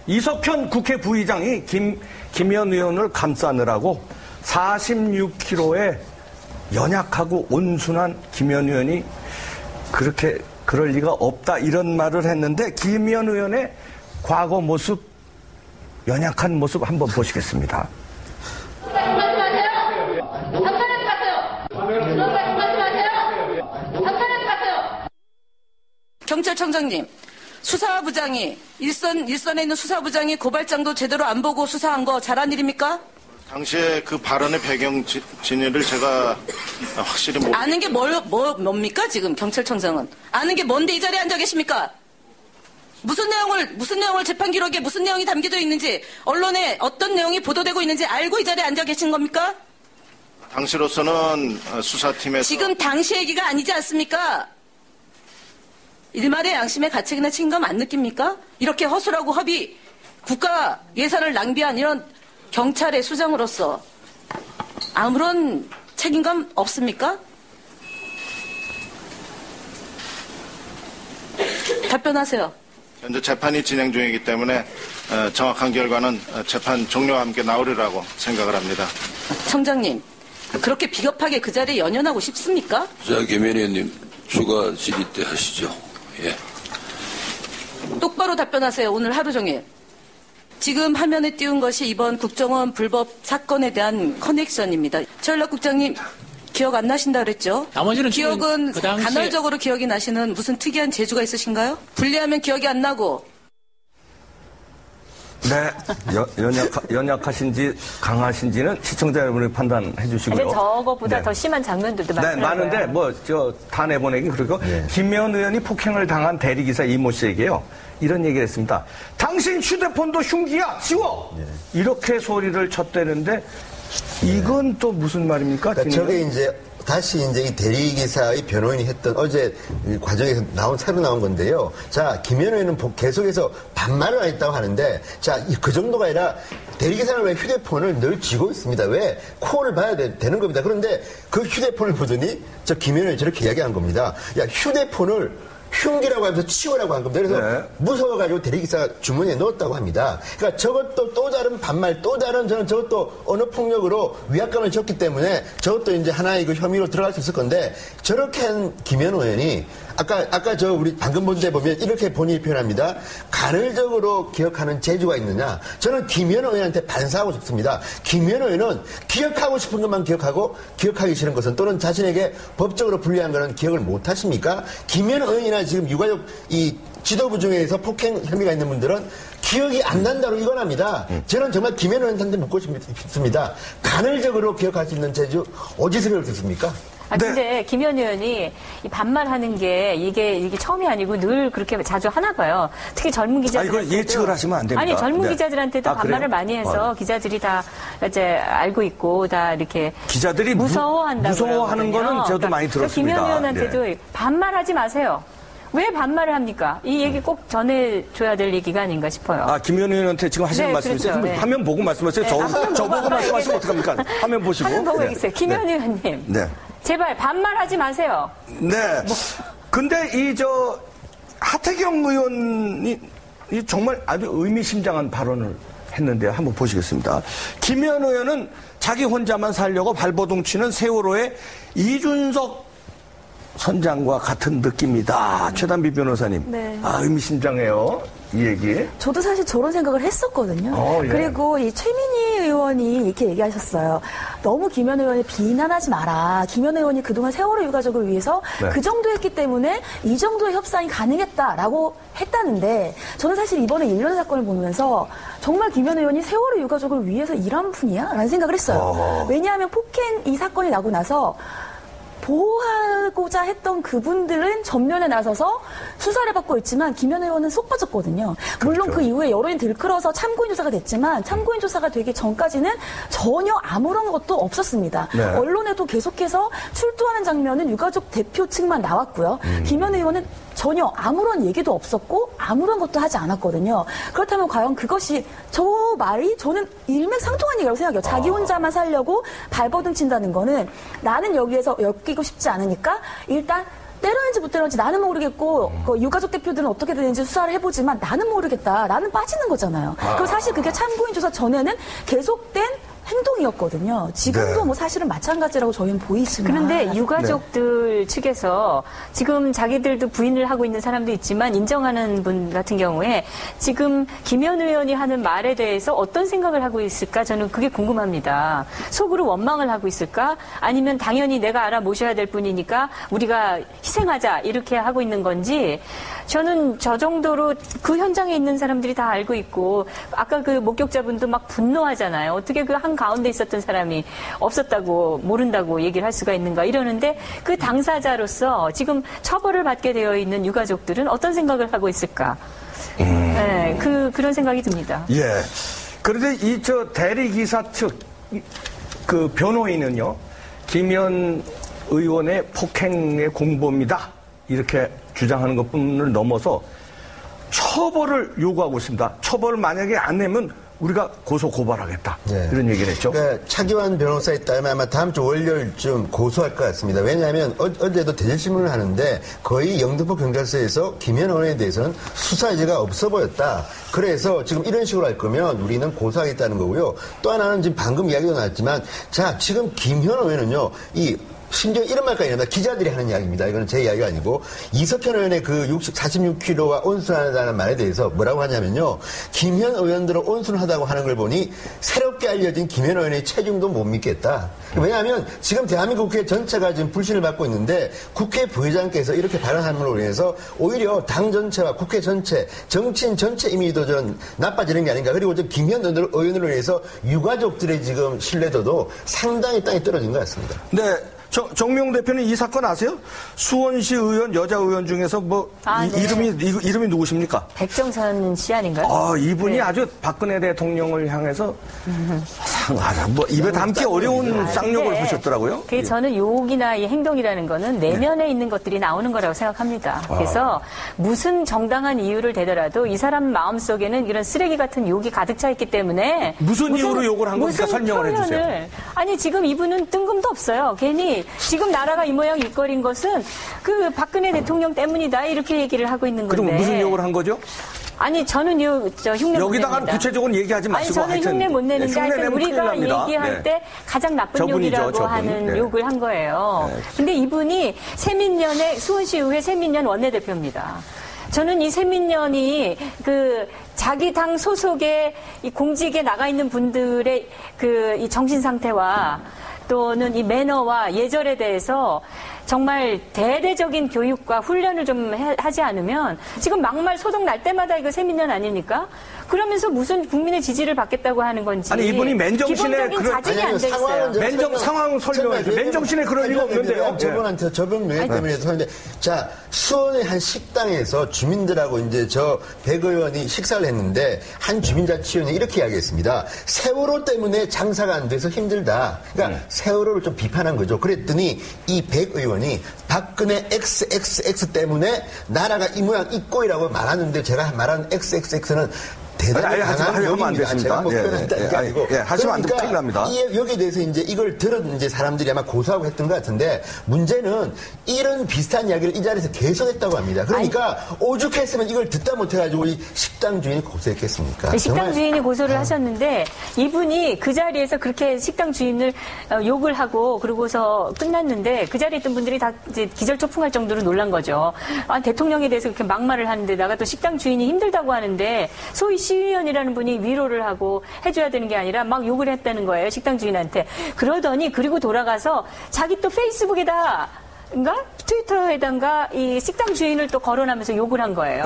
이석현 국회 부의장이 김현 의원을 감싸느라고 46kg의 연약하고 온순한 김현 의원이 그렇게 그럴 리가 없다 이런 말을 했는데 김현 의원의 과거 모습, 연약한 모습 한번 보시겠습니다. 경찰청장님, 수사부장이 일선에 있는 수사부장이 고발장도 제대로 안 보고 수사한 거 잘한 일입니까? 당시에 그 발언의 배경 진위를 제가 확실히 아는 게 뭡니까 지금 경찰청장은? 아는 게 뭔데 이 자리에 앉아 계십니까? 무슨 내용을 재판 기록에 무슨 내용이 담겨져 있는지, 언론에 어떤 내용이 보도되고 있는지 알고 이 자리에 앉아 계신 겁니까? 당시로서는 수사팀에서 지금 당시 얘기가 아니지 않습니까? 일말의 양심의 가책이나 책임감 안 느낍니까? 이렇게 허술하고 허비, 국가 예산을 낭비한 이런 경찰의 수장으로서 아무런 책임감 없습니까? 답변하세요. 현재 재판이 진행 중이기 때문에 정확한 결과는 재판 종료와 함께 나오리라고 생각을 합니다. 청장님, 그렇게 비겁하게 그 자리에 연연하고 싶습니까? 자, 김현 의원님, 추가 질의 때 하시죠. 예. 똑바로 답변하세요. 오늘 하루 종일. 지금 화면에 띄운 것이 이번 국정원 불법 사건에 대한 커넥션입니다. 최연락 국장님, 기억 안 나신다 그랬죠? 나머지는 기억은 그 당시에... 간헐적으로 기억이 나시는 무슨 특이한 재주가 있으신가요? 분리하면 기억이 안 나고. 네, 연약하신지 강하신지는 시청자 여러분이 판단해 주시고요. 저거보다 네. 더 심한 장면들도 많더라고요. 네, 많은데 다 내보내긴 그리고 네. 김현 의원이 폭행을 당한 대리기사 이모 씨에게요. 이런 얘기를 했습니다. 당신 휴대폰도 흉기야, 지워! 네. 이렇게 소리를 쳤대는데 이건 또 무슨 말입니까? 그러니까 저게 이제 다시 이제 이 대리기사의 변호인이 했던 어제 과정에서 새로 나온 건데요. 자, 김현 의원은 계속해서 반말을 했다고 하는데, 자, 그 정도가 아니라 대리기사는 왜 휴대폰을 늘 쥐고 있습니다. 왜? 코어를 봐야 되는 겁니다. 그런데 그 휴대폰을 보더니 저 김현 의원이 저렇게 이야기한 겁니다. 야, 휴대폰을 흉기라고 하면서 치우라고 한 겁니다. 그래서 네. 무서워가지고 대리기사 주머니에 넣었다고 합니다. 그러니까 저것도 또 다른 반말, 또 다른 저것도 언어폭력으로 위압감을 줬기 때문에 저것도 이제 하나의 그 혐의로 들어갈 수 있을 건데, 저렇게 한 김현 의원이 아까 우리 방금 본 데 보면 이렇게 본인이 표현합니다. 간헐적으로 기억하는 재주가 있느냐. 저는 김현 의원한테 반사하고 싶습니다. 김현 의원은 기억하고 싶은 것만 기억하고 기억하기 싫은 것은, 또는 자신에게 법적으로 불리한 것은 기억을 못 하십니까? 김현 의원이나 지금 유가족 이 지도부 중에서 폭행 혐의가 있는 분들은 기억이 안 난다로 이건합니다. 저는 정말 김현 의원한테 묻고 싶습니다. 간헐적으로 기억할 수 있는 재주 어디서 배웠습니까? 근데 네. 김현 의원이 이 반말하는 게 이게 처음이 아니고 늘 그렇게 자주 하나 봐요. 특히 젊은 기자들한테도. 이거 예측을 하시면 안 됩니다. 아니, 젊은 네. 기자들한테도 반말을 그래요? 많이 해서 기자들이 다 이제 알고 있고 다 이렇게 기자들이 무서워하는 거는 저도 많이 들었습니다. 김현 의원한테도 네. 반말하지 마세요. 왜 반말을 합니까? 이 얘기 꼭 전해줘야 될 얘기가 아닌가 싶어요. 아, 김현 의원한테 지금 하시는 네, 말씀이세요? 그렇죠. 네. 화면 보고 말씀하세요. 저 보고 말씀하시면 어떡합니까? 화면 보시고. 화면 보고 네. 얘기했어요. 김현 네. 의원님. 네. 제발 반말하지 마세요. 네. 근데 하태경 의원이 정말 아주 의미심장한 발언을 했는데요. 한번 보시겠습니다. 김현 의원은 자기 혼자만 살려고 발버둥 치는 세월호의 이준석 선장과 같은 느낌이다. 최단비 변호사님. 네. 의미심장해요. 이 얘기. 저도 사실 저런 생각을 했었거든요. 예. 그리고 이 최민희 의원이 이렇게 얘기하셨어요. 너무 김현 의원을 비난하지 마라. 김현 의원이 그동안 세월호 유가족을 위해서 네. 그 정도 했기 때문에 이 정도의 협상이 가능했다라고 했다는데, 저는 사실 이번에 일련 사건을 보면서 정말 김현 의원이 세월호 유가족을 위해서 일한 분이야? 라는 생각을 했어요. 왜냐하면 폭행 이 사건이 나고 나서 보호하고자 했던 그분들은 전면에 나서서 수사를 받고 있지만 김현 의원은 쏙 빠졌거든요. 물론 그렇죠. 그 이후에 여론이 들끓어서 참고인 조사가 됐지만 참고인 조사가 되기 전까지는 전혀 아무런 것도 없었습니다. 네. 언론에도 계속해서 출두하는 장면은 유가족 대표 측만 나왔고요. 김현 의원은 전혀 아무런 얘기도 없었고 아무런 것도 하지 않았거든요. 그렇다면 과연 그것이, 저 말이 저는 일맥상통한 얘기라고 생각해요. 자기 혼자만 살려고 발버둥 친다는 거는, 나는 여기에서 엮이고 싶지 않으니까 일단 때렸는지 못 때렸는지 나는 모르겠고 그 유가족 대표들은 어떻게 되는지 수사를 해보지만 나는 모르겠다. 나는 빠지는 거잖아요. 그리고 사실 그게 참고인 조사 전에는 계속된 행동이었거든요. 지금도 네. 뭐 사실은 마찬가지라고 저희는 보이지만. 그런데 유가족들 측에서 지금 자기들도 부인을 하고 있는 사람도 있지만 인정하는 분 같은 경우에 지금 김현 의원이 하는 말에 대해서 어떤 생각을 하고 있을까? 저는 그게 궁금합니다. 속으로 원망을 하고 있을까? 아니면 당연히 내가 알아 모셔야 될 분이니까 우리가 희생하자 이렇게 하고 있는 건지 저는 저 정도로 그 현장에 있는 사람들이 다 알고 있고 아까 그 목격자분도 막 분노하잖아요. 어떻게 그 한 가운데 있었던 사람이 없었다고 모른다고 얘기를 할 수가 있는가 이러는데 그 당사자로서 지금 처벌을 받게 되어 있는 유가족들은 어떤 생각을 하고 있을까? 네, 그런 생각이 듭니다. 예. 그런데 대리기사 측 그 변호인은요, 김현 의원의 폭행의 공범이다. 이렇게 주장하는 것뿐을 넘어서 처벌을 요구하고 있습니다. 처벌을 만약에 안 내면 우리가 고발하겠다. 네. 이런 얘기를 했죠. 그러니까 차기환 변호사에 따르면 아마 다음 주 월요일쯤 고소할 것 같습니다. 왜냐하면 어제도 대질신문을 하는데 거의 영등포 경찰서에서 김현 의원에 대해서는 수사 의지가 없어 보였다. 그래서 지금 이런 식으로 할 거면 우리는 고소하겠다는 거고요. 또 하나는 지금 방금 이야기도 나왔지만 자 지금 김현 의원은요. 심지어 이런 말까지 나옵니다. 기자들이 하는 이야기입니다. 이거는 제 이야기가 아니고 이석현 의원의 그 46kg와 온순하다는 말에 대해서 뭐라고 하냐면요. 김현 의원들을 온순하다고 하는 걸 보니 새롭게 알려진 김현 의원의 체중도 못 믿겠다. 왜냐하면 지금 대한민국 국회 전체가 지금 불신을 받고 있는데 국회 부의장께서 이렇게 발언함으로 인해서 오히려 당 전체와 국회 전체, 정치인 전체 이미지도 좀 나빠지는 게 아닌가. 그리고 지금 김현 의원으로 인해서 유가족들의 지금 신뢰도도 상당히 땅에 떨어진 것 같습니다. 네. 정명 대표는 이 사건 아세요? 수원시 의원, 여자 의원 중에서 네. 이름이 누구십니까? 백정선 씨 아닌가요? 이분이 네. 아주 박근혜 대통령을 향해서 입에 담기 어려운 쌍욕을 하셨더라고요. 그게 저는 욕이나 이 행동이라는 거는 내면에 있는 것들이 나오는 거라고 생각합니다. 그래서 무슨 정당한 이유를 대더라도 이 사람 마음속에는 이런 쓰레기 같은 욕이 가득 차 있기 때문에 무슨 이유로 욕을 한 겁니까? 설명을 해주세요. 아니 지금 이분은 뜬금도 없어요. 괜히 지금 나라가 이 모양 일거린 것은 그 박근혜 대통령 때문이다 이렇게 얘기를 하고 있는 건데. 그럼 무슨 욕을 한 거죠? 아니 저는 흉내 못 냅니다. 여기다가 구체적으로 얘기하지 마시고 아니 저는 흉내 못 내는데 하여튼 우리가 얘기할 때 가장 나쁜 욕이라고 하는 욕을 한 거예요. 근데 이분이 세민년의 수원시의회 세민년 원내대표입니다. 저는 이 세민년이 자기 당 소속의 이 공직에 나가 있는 분들의 이 정신 상태와 또는 이 매너와 예절에 대해서 정말 대대적인 교육과 훈련을 좀 하지 않으면 지금 막말 소동 날 때마다 이거 세민년 아닙니까? 그러면서 무슨 국민의 지지를 받겠다고 하는 건지. 아니 이분이 맨정신에 기본적인 자질이 안 돼 있어요. 상황 설명해서 맨정신에 그럴 리가 없는데요. 저분 명예 때문에 하는데 자 수원의 한 식당에서 주민들하고 이제 백 의원이 식사를 했는데 한 주민자치위원이 이렇게 이야기했습니다. 세월호 때문에 장사가 안 돼서 힘들다. 그러니까 세월호를 좀 비판한 거죠. 그랬더니 이 백 의원이 박근혜 XXX 때문에 나라가 이 모양 이 꼴이라고 말하는데 제가 말한 XXX는 대단히 강한 욕입니다. 제가 표현한다는 게 아니고. 하시면 안 되고 큰일 납니다. 여기에 대해서 이제 이걸 들은 이제 사람들이 아마 고소하고 했던 것 같은데 문제는 이런 비슷한 이야기를 이 자리에서 계속했다고 합니다. 그러니까 오죽했으면 이걸 듣다 못해가지고 이 식당 주인이 고소했겠습니까? 식당 주인이 고소를 하셨는데 이분이 그 자리에서 그렇게 식당 주인을 욕을 하고 그러고서 끝났는데 그 자리에 있던 분들이 다 이제 기절초풍할 정도로 놀란 거죠. 대통령에 대해서 그렇게 막말을 하는데다가 또 식당 주인이 힘들다고 하는데 소위 시의원이라는 분이 위로를 하고 해줘야 되는 게 아니라 막 욕을 했다는 거예요. 식당 주인한테. 그러더니 그리고 돌아가서 자기 또 페이스북에다 트위터에다가 이 식당 주인을 또 거론하면서 욕을 한 거예요.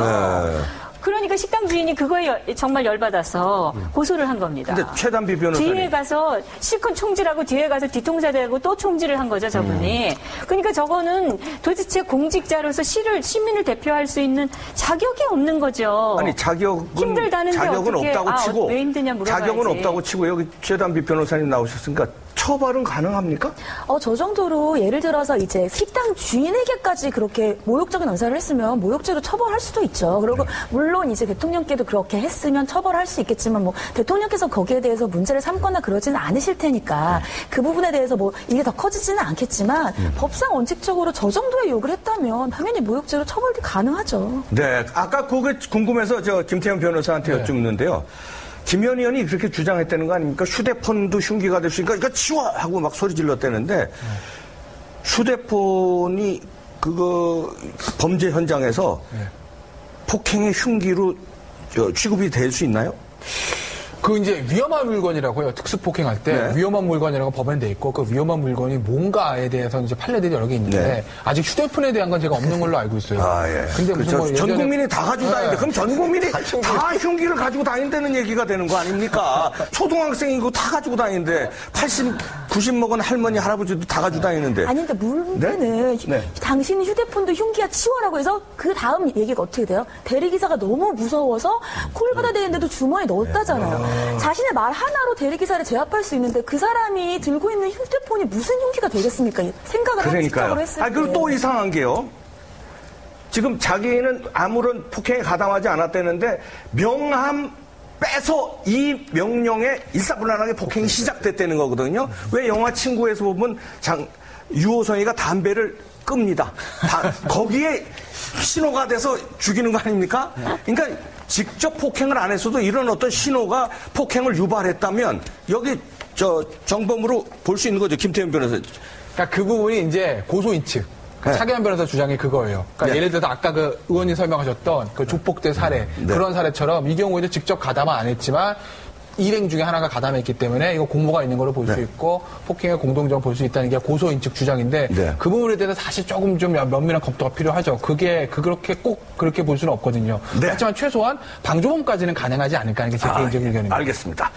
그러니까 식당 주인이 그거에 정말 열받아서 고소를 한 겁니다. 근데 최단비 변호사님. 뒤에 가서 실컷 총질하고 뒤에 가서 뒤통수에 대고 또 총질을 한 거죠, 저분이. 그러니까 저거는 도대체 공직자로서 시민을 대표할 수 있는 자격이 없는 거죠. 아니 자격은 힘들다는데 자격은 어떻게, 없다고 치고 왜 힘드냐 물어봐야지. 자격은 없다고 치고 여기 최단비 변호사님 나오셨으니까 처벌은 가능합니까? 저 정도로 예를 들어서 이제 식당 주인에게까지 그렇게 모욕적인 언사를 했으면 모욕죄로 처벌할 수도 있죠. 그리고 물론 이제 대통령께도 그렇게 했으면 처벌할 수 있겠지만 뭐 대통령께서 거기에 대해서 문제를 삼거나 그러지는 않으실 테니까 그 부분에 대해서 뭐 이게 더 커지지는 않겠지만 법상 원칙적으로 저 정도의 욕을 했다면 당연히 모욕죄로 처벌이 가능하죠. 네, 아까 그게 궁금해서 저 김태현 변호사한테 여쭙는데요. 김현 의원이 그렇게 주장했다는 거 아닙니까? 휴대폰도 흉기가 될 수 있으니까 이거 치워! 하고 막 소리 질렀다는데 휴대폰이 그거 범죄 현장에서 폭행의 흉기로 취급이 될 수 있나요? 그 이제 위험한 물건이라고요. 특수폭행할 때 위험한 물건이라고 법에 돼 있고 그 위험한 물건이 뭔가에 대해서 이제 판례들이 여러 개 있는데 아직 휴대폰에 대한 건 제가 없는 걸로 알고 있어요. 예. 근데 무슨 뭐 전 국민이 다 가지고 다니는데 그럼 전 국민이 다 흉기를 가지고 다닌다는 얘기가 되는 거 아닙니까? 초등학생이고 다 가지고 다니는데 80, 90 먹은 할머니, 할아버지도 다 가지고 다니는데. 아니, 근데 문제는 당신 휴대폰도 흉기야 치워라고 해서 그 다음 얘기가 어떻게 돼요? 대리기사가 너무 무서워서 콜 받아대는데도 주머니에 넣었다잖아요. 자신의 말 하나로 대리기사를 제압할 수 있는데 그 사람이 들고 있는 휴대폰이 무슨 흉기가 되겠습니까? 생각을 한식적으로 했을 때. 그리고 또 이상한 게요. 지금 자기는 아무런 폭행에 가담하지 않았다는데 명함 빼서 이 명령에 일사불란하게 폭행이 시작됐다는 거거든요. 왜 영화 친구에서 보면 유호성이가 담배를 끕니다. 거기에 신호가 돼서 죽이는 거 아닙니까? 그러니까 직접 폭행을 안 했어도 이런 어떤 신호가 폭행을 유발했다면 여기 정범으로 볼 수 있는 거죠. 김태현 변호사. 그러니까 그 부분이 이제 고소인 측. 차기현 변호사 주장이 그거예요. 그러니까 예를 들어서 아까 그 의원님 설명하셨던 그 조폭대 사례 그런 사례처럼 이 경우에도 직접 가담은 안 했지만 일행 중에 하나가 가담했기 때문에 이거 공모가 있는 걸로 볼 수 있고 폭행의 공동정 볼 수 있다는 게 고소인 측 주장인데 그 부분에 대해서 사실 조금 좀 면밀한 검토가 필요하죠. 그게 그렇게 꼭 그렇게 볼 수는 없거든요. 하지만 최소한 방조범까지는 가능하지 않을까 하는 게 제 개인적인 의견입니다. 알겠습니다.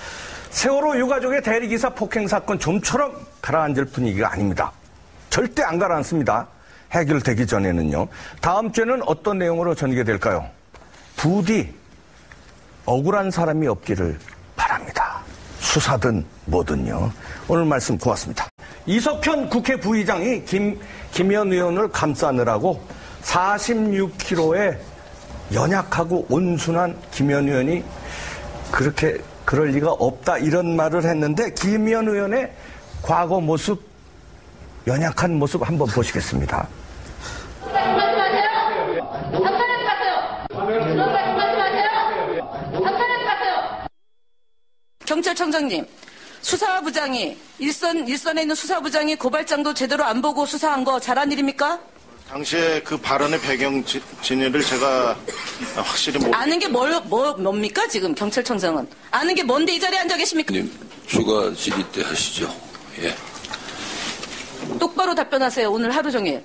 세월호 유가족의 대리기사 폭행 사건 좀처럼 가라앉을 분위기가 아닙니다. 절대 안 가라앉습니다. 해결되기 전에는요. 다음 주에는 어떤 내용으로 전개될까요? 부디 억울한 사람이 없기를 바랍니다. 수사든 뭐든요. 오늘 말씀 고맙습니다. 이석현 국회 부의장이 김현 의원을 감싸느라고 46kg의 연약하고 온순한 김현 의원이 그렇게 그럴 리가 없다 이런 말을 했는데 김현 의원의 과거 모습, 연약한 모습 한번 보시겠습니다. 경찰청장님, 수사부장이 일선에 있는 수사부장이 고발장도 제대로 안 보고 수사한 거 잘한 일입니까? 당시에 그 발언의 배경 진위를 제가 확실히 아는 게 뭡니까 지금 경찰청장은 아는 게 뭔데 이 자리에 앉아 계십니까? 추가 질의 때 하시죠. 예. 똑바로 답변하세요. 오늘 하루 종일.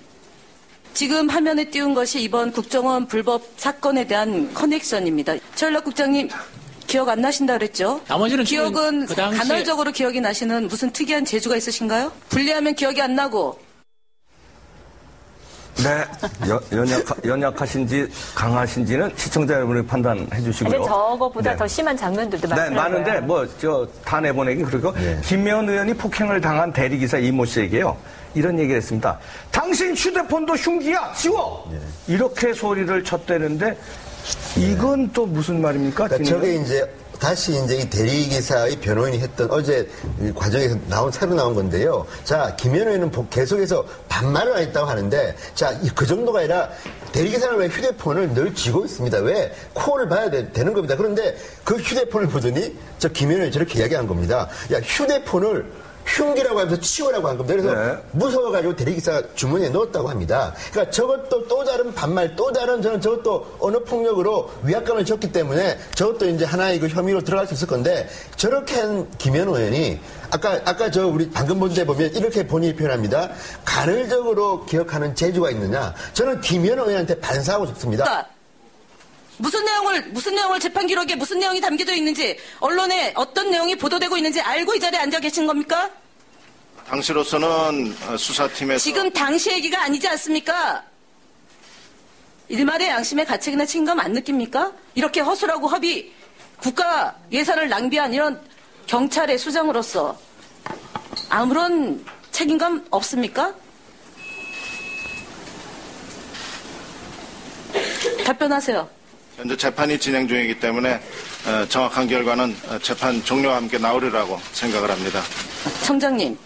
지금 화면에 띄운 것이 이번 국정원 불법 사건에 대한 커넥션입니다. 전략국장님 기억 안 나신다 그랬죠? 나머지는 기억은 그 당시에... 간헐적으로 기억이 나시는 무슨 특이한 재주가 있으신가요? 분리하면 기억이 안 나고. 네, 연약하신지 강하신지는 시청자 여러분이 판단해 주시고요. 근데 저거보다 더 심한 장면들도 많더라고요. 많은데 다 내보내기 그리고 김현 의원이 폭행을 당한 대리기사 이모 씨에게요. 이런 얘기를 했습니다. 당신 휴대폰도 흉기야 치워! 이렇게 소리를 쳤대는데 이건 또 무슨 말입니까? 그러니까 저게 이제 다시 이제 이 대리기사의 변호인이 했던 어제 과정에서 새로 나온 건데요. 자, 김현 의원은 계속해서 반말을 했다고 하는데, 자, 그 정도가 아니라 대리기사는 왜 휴대폰을 늘 쥐고 있습니다. 왜? 콜을 봐야 되는 겁니다. 그런데 그 휴대폰을 보더니 저 김현 의원이 저렇게 이야기한 겁니다. 야, 휴대폰을 흉기라고 하면서 치우라고 한 겁니다. 그래서 무서워가지고 대리기사 주머니에 넣었다고 합니다. 그러니까 저것도 또 다른 반말, 또 다른 저것도 언어폭력으로 위압감을 줬기 때문에 저것도 이제 하나의 그 혐의로 들어갈 수 있을 건데 저렇게 한 김현 의원이 아까 우리 방금 본 데 보면 이렇게 본인이 표현합니다. 간헐적으로 기억하는 재주가 있느냐. 저는 김현 의원한테 반사하고 싶습니다. 무슨 내용을 재판 기록에 무슨 내용이 담겨져 있는지 언론에 어떤 내용이 보도되고 있는지 알고 이 자리에 앉아 계신 겁니까? 당시로서는 수사팀에서 지금 당시 얘기가 아니지 않습니까? 일말의 양심의 가책이나 책임감 안 느낍니까? 이렇게 허술하고 국가 예산을 낭비한 이런 경찰의 수장으로서 아무런 책임감 없습니까? 답변하세요. 현재 재판이 진행 중이기 때문에 정확한 결과는 재판 종료와 함께 나오리라고 생각을 합니다. 청장님,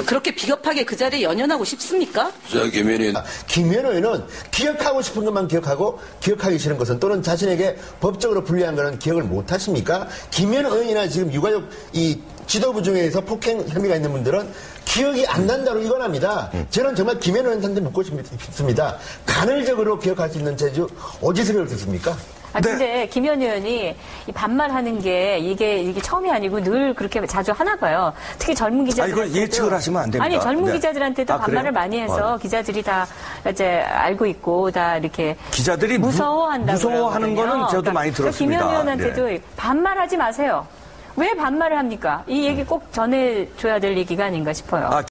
그렇게 비겁하게 그 자리에 연연하고 싶습니까? 자, 김현희 김현우 의원은 기억하고 싶은 것만 기억하고 기억하기 싫은 것은 또는 자신에게 법적으로 불리한 것은 기억을 못 하십니까? 김현우 의원이나 지금 유가족 이 지도부 중에서 폭행 혐의가 있는 분들은 기억이 안 난다고 이건합니다. 저는 정말 김현우 의원한테 묻고 싶습니다. 간헐적으로 기억할 수 있는 재주 어디서 배웠습니까? 근데 김현 의원이 이 반말하는 게 이게 처음이 아니고 늘 그렇게 자주 하나 봐요. 특히 젊은 기자들. 이걸 예측을 하시면 안 됩니다. 아니, 젊은 네. 기자들한테도 반말을 그래요? 많이 해서 기자들이 다 이제 알고 있고 다 이렇게 기자들이 무서워한다고 무서워하는 그러거든요. 거는 저도 많이 들었습니다. 김현 의원한테도 네. 반말하지 마세요. 왜 반말을 합니까? 이 얘기 꼭 전해줘야 될 얘기가 아닌가 싶어요.